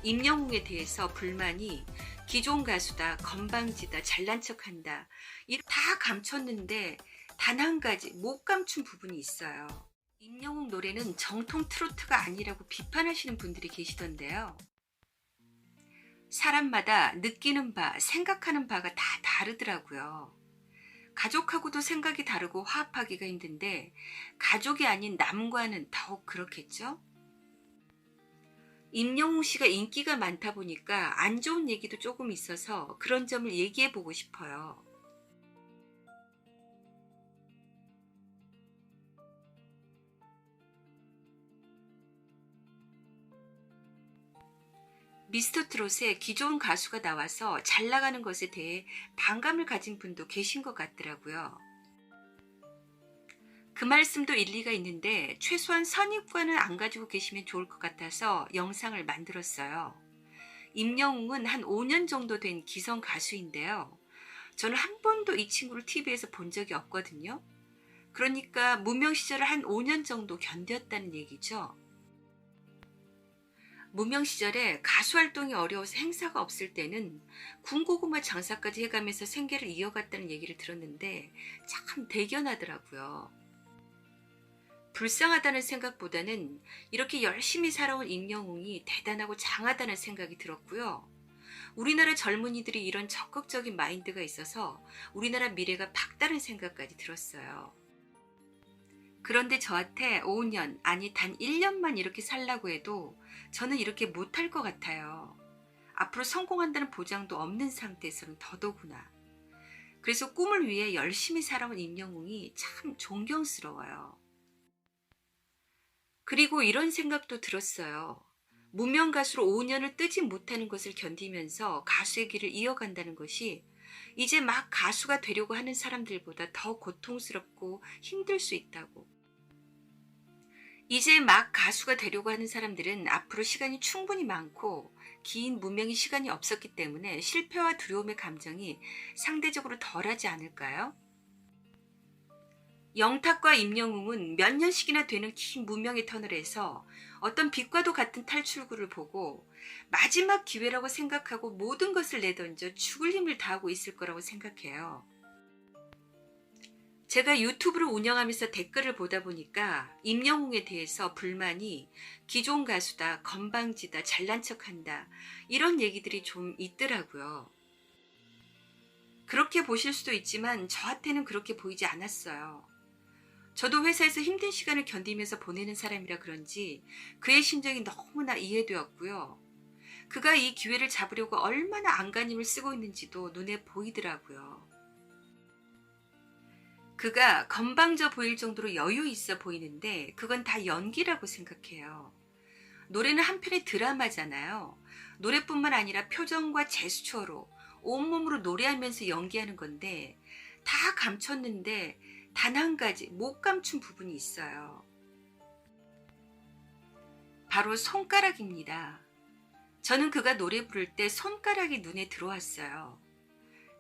임영웅에 대해서 불만이 기존 가수다, 건방지다, 잘난 척한다. 다 감췄는데 단 한 가지 못 감춘 부분이 있어요. 임영웅 노래는 정통 트로트가 아니라고 비판하시는 분들이 계시던데요. 사람마다 느끼는 바, 생각하는 바가 다 다르더라고요. 가족하고도 생각이 다르고 화합하기가 힘든데 가족이 아닌 남과는 더욱 그렇겠죠? 임영웅 씨가 인기가 많다 보니까 안 좋은 얘기도 조금 있어서 그런 점을 얘기해 보고 싶어요. 미스터트롯에 기존 가수가 나와서 잘 나가는 것에 대해 반감을 가진 분도 계신 것 같더라고요. 그 말씀도 일리가 있는데 최소한 선입관을 안 가지고 계시면 좋을 것 같아서 영상을 만들었어요. 임영웅은 한 5년 정도 된 기성 가수인데요. 저는 한 번도 이 친구를 TV에서 본 적이 없거든요. 그러니까 무명 시절을 한 5년 정도 견뎠다는 얘기죠. 무명 시절에 가수 활동이 어려워서 행사가 없을 때는 군고구마 장사까지 해가면서 생계를 이어갔다는 얘기를 들었는데 참 대견하더라고요. 불쌍하다는 생각보다는 이렇게 열심히 살아온 임영웅이 대단하고 장하다는 생각이 들었고요. 우리나라 젊은이들이 이런 적극적인 마인드가 있어서 우리나라 미래가 밝다는 생각까지 들었어요. 그런데 저한테 5년, 아니 단 1년만 이렇게 살라고 해도 저는 이렇게 못할 것 같아요. 앞으로 성공한다는 보장도 없는 상태에서는 더더구나. 그래서 꿈을 위해 열심히 살아온 임영웅이 참 존경스러워요. 그리고 이런 생각도 들었어요. 무명 가수로 5년을 뜨지 못하는 것을 견디면서 가수의 길을 이어간다는 것이 이제 막 가수가 되려고 하는 사람들보다 더 고통스럽고 힘들 수 있다고. 이제 막 가수가 되려고 하는 사람들은 앞으로 시간이 충분히 많고 긴 무명의 시간이 없었기 때문에 실패와 두려움의 감정이 상대적으로 덜하지 않을까요? 영탁과 임영웅은 몇 년씩이나 되는 긴 무명의 터널에서 어떤 빛과도 같은 탈출구를 보고 마지막 기회라고 생각하고 모든 것을 내던져 죽을 힘을 다하고 있을 거라고 생각해요. 제가 유튜브를 운영하면서 댓글을 보다 보니까 임영웅에 대해서 불만이 기존 가수다, 건방지다, 잘난 척한다 이런 얘기들이 좀 있더라고요. 그렇게 보실 수도 있지만 저한테는 그렇게 보이지 않았어요. 저도 회사에서 힘든 시간을 견디면서 보내는 사람이라 그런지 그의 심정이 너무나 이해되었고요. 그가 이 기회를 잡으려고 얼마나 안간힘을 쓰고 있는지도 눈에 보이더라고요. 그가 건방져 보일 정도로 여유 있어 보이는데 그건 다 연기라고 생각해요. 노래는 한편의 드라마잖아요. 노래뿐만 아니라 표정과 제스처로 온몸으로 노래하면서 연기하는 건데 다 감췄는데 단 한 가지 못 감춘 부분이 있어요. 바로 손가락입니다. 저는 그가 노래 부를 때 손가락이 눈에 들어왔어요.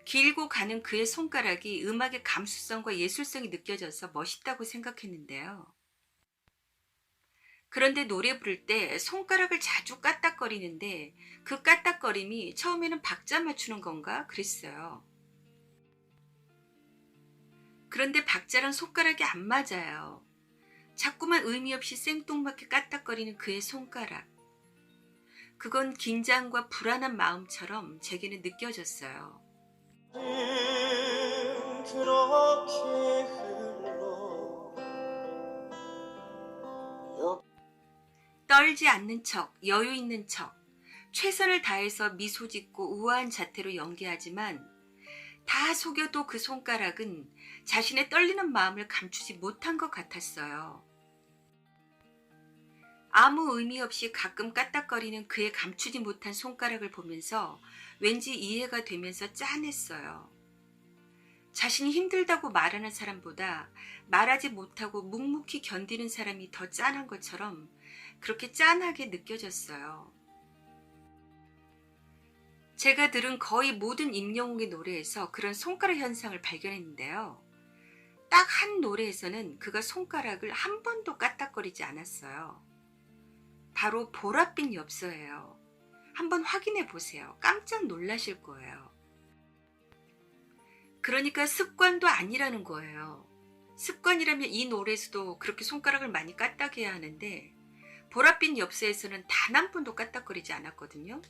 길고 가는 그의 손가락이 음악의 감수성과 예술성이 느껴져서 멋있다고 생각했는데요. 그런데 노래 부를 때 손가락을 자주 까딱거리는데 그 까딱거림이 처음에는 박자 맞추는 건가 그랬어요. 그런데 박자랑 손가락이 안 맞아요. 자꾸만 의미 없이 생뚱맞게 까딱거리는 그의 손가락. 그건 긴장과 불안한 마음처럼 제게는 느껴졌어요. 그렇게 흘러 떨지 않는 척, 여유 있는 척, 최선을 다해서 미소 짓고 우아한 자태로 연기하지만 다 속여도 그 손가락은 자신의 떨리는 마음을 감추지 못한 것 같았어요. 아무 의미 없이 가끔 까딱거리는 그의 감추지 못한 손가락을 보면서 왠지 이해가 되면서 짠했어요. 자신이 힘들다고 말하는 사람보다 말하지 못하고 묵묵히 견디는 사람이 더 짠한 것처럼 그렇게 짠하게 느껴졌어요. 제가 들은 거의 모든 임영웅의 노래에서 그런 손가락 현상을 발견했는데요. 딱 한 노래에서는 그가 손가락을 한 번도 까딱거리지 않았어요. 바로 보랏빛 엽서예요. 한번 확인해 보세요. 깜짝 놀라실 거예요. 그러니까 습관도 아니라는 거예요. 습관이라면 이 노래에서도 그렇게 손가락을 많이 까딱해야 하는데 보랏빛 엽서에서는 단 한 번도 까딱거리지 않았거든요.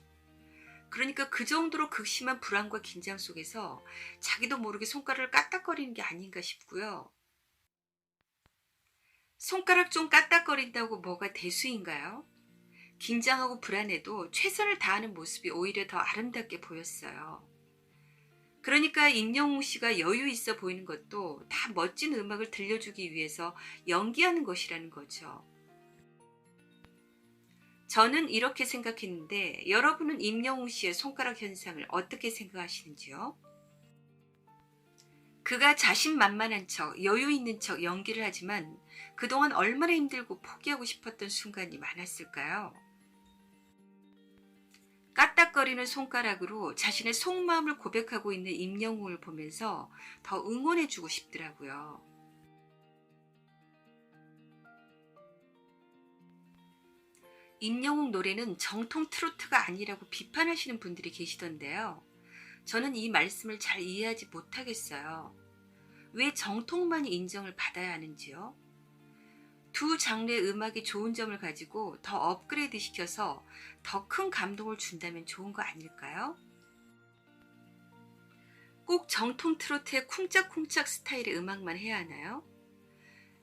그러니까 그 정도로 극심한 불안과 긴장 속에서 자기도 모르게 손가락을 까딱거리는 게 아닌가 싶고요. 손가락 좀 까딱거린다고 뭐가 대수인가요? 긴장하고 불안해도 최선을 다하는 모습이 오히려 더 아름답게 보였어요. 그러니까 임영웅 씨가 여유 있어 보이는 것도 다 멋진 음악을 들려주기 위해서 연기하는 것이라는 거죠. 저는 이렇게 생각했는데 여러분은 임영웅 씨의 손가락 현상을 어떻게 생각하시는지요? 그가 자신만만한 척, 여유 있는 척 연기를 하지만 그동안 얼마나 힘들고 포기하고 싶었던 순간이 많았을까요? 까딱거리는 손가락으로 자신의 속마음을 고백하고 있는 임영웅을 보면서 더 응원해주고 싶더라고요. 임영웅 노래는 정통 트로트가 아니라고 비판하시는 분들이 계시던데요. 저는 이 말씀을 잘 이해하지 못하겠어요. 왜 정통만이 인정을 받아야 하는지요? 두 장르의 음악이 좋은 점을 가지고 더 업그레이드 시켜서 더 큰 감동을 준다면 좋은 거 아닐까요? 꼭 정통 트로트의 쿵짝쿵짝 스타일의 음악만 해야 하나요?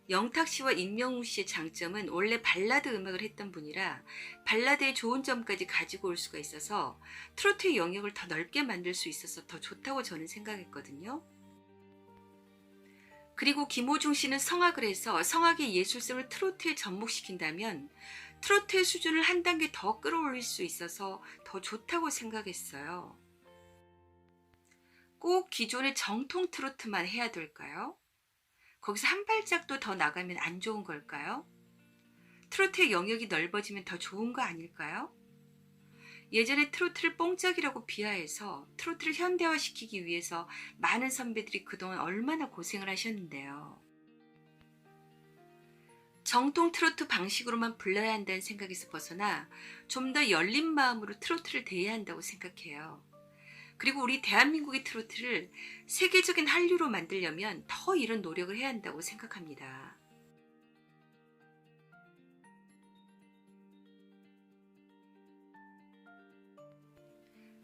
영탁 씨와 임영웅 씨의 장점은 원래 발라드 음악을 했던 분이라 발라드의 좋은 점까지 가지고 올 수가 있어서 트로트의 영역을 더 넓게 만들 수 있어서 더 좋다고 저는 생각했거든요. 그리고 김호중 씨는 성악을 해서 성악의 예술성을 트로트에 접목시킨다면 트로트의 수준을 한 단계 더 끌어올릴 수 있어서 더 좋다고 생각했어요. 꼭 기존의 정통 트로트만 해야 될까요? 거기서 한 발짝도 더 나가면 안 좋은 걸까요? 트로트의 영역이 넓어지면 더 좋은 거 아닐까요? 예전에 트로트를 뽕짝이라고 비하해서 트로트를 현대화시키기 위해서 많은 선배들이 그동안 얼마나 고생을 하셨는데요. 정통 트로트 방식으로만 불러야 한다는 생각에서 벗어나 좀 더 열린 마음으로 트로트를 대해야 한다고 생각해요. 그리고 우리 대한민국의 트로트를 세계적인 한류로 만들려면 더 이런 노력을 해야 한다고 생각합니다.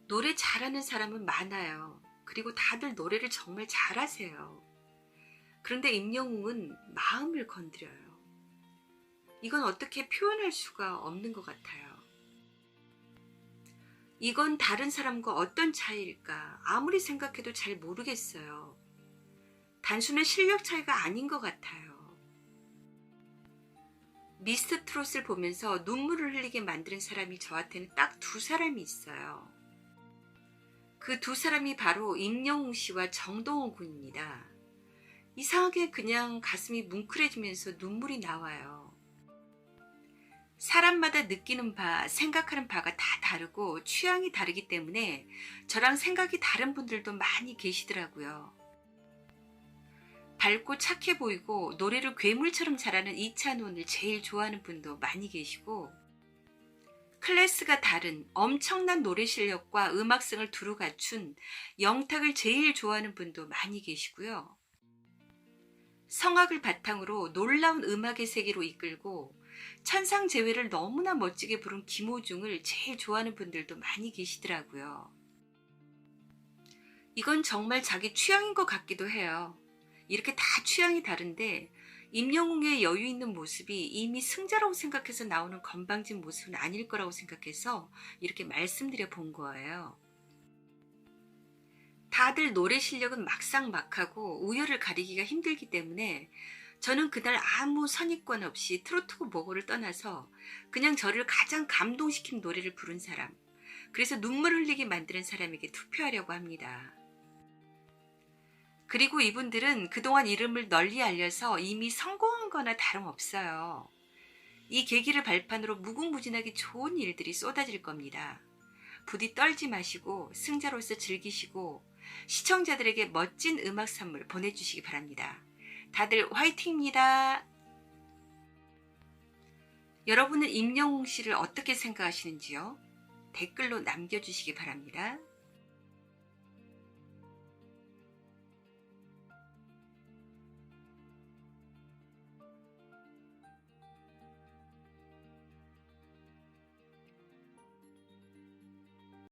노래 잘하는 사람은 많아요. 그리고 다들 노래를 정말 잘하세요. 그런데 임영웅은 마음을 건드려요. 이건 어떻게 표현할 수가 없는 것 같아요. 이건 다른 사람과 어떤 차이일까 아무리 생각해도 잘 모르겠어요. 단순한 실력 차이가 아닌 것 같아요. 미스터 트롯을 보면서 눈물을 흘리게 만드는 사람이 저한테는 딱 두 사람이 있어요. 그 두 사람이 바로 임영웅 씨와 정동원 군입니다. 이상하게 그냥 가슴이 뭉클해지면서 눈물이 나와요. 사람마다 느끼는 바, 생각하는 바가 다 다르고 취향이 다르기 때문에 저랑 생각이 다른 분들도 많이 계시더라고요. 밝고 착해 보이고 노래를 괴물처럼 잘하는 이찬원을 제일 좋아하는 분도 많이 계시고 클래스가 다른 엄청난 노래 실력과 음악성을 두루 갖춘 영탁을 제일 좋아하는 분도 많이 계시고요. 성악을 바탕으로 놀라운 음악의 세계로 이끌고 천상재회를 너무나 멋지게 부른 김호중을 제일 좋아하는 분들도 많이 계시더라고요. 이건 정말 자기 취향인 것 같기도 해요. 이렇게 다 취향이 다른데 임영웅의 여유 있는 모습이 이미 승자라고 생각해서 나오는 건방진 모습은 아닐 거라고 생각해서 이렇게 말씀드려 본 거예요. 다들 노래 실력은 막상막하고 우열을 가리기가 힘들기 때문에 저는 그날 아무 선입관 없이 트로트고 뭐고를 떠나서 그냥 저를 가장 감동시킨 노래를 부른 사람, 그래서 눈물 흘리게 만드는 사람에게 투표하려고 합니다. 그리고 이분들은 그동안 이름을 널리 알려서 이미 성공한 거나 다름없어요. 이 계기를 발판으로 무궁무진하게 좋은 일들이 쏟아질 겁니다. 부디 떨지 마시고 승자로서 즐기시고 시청자들에게 멋진 음악 선물 보내주시기 바랍니다. 다들 화이팅입니다. 여러분은 임영웅 씨를 어떻게 생각하시는지요? 댓글로 남겨주시기 바랍니다.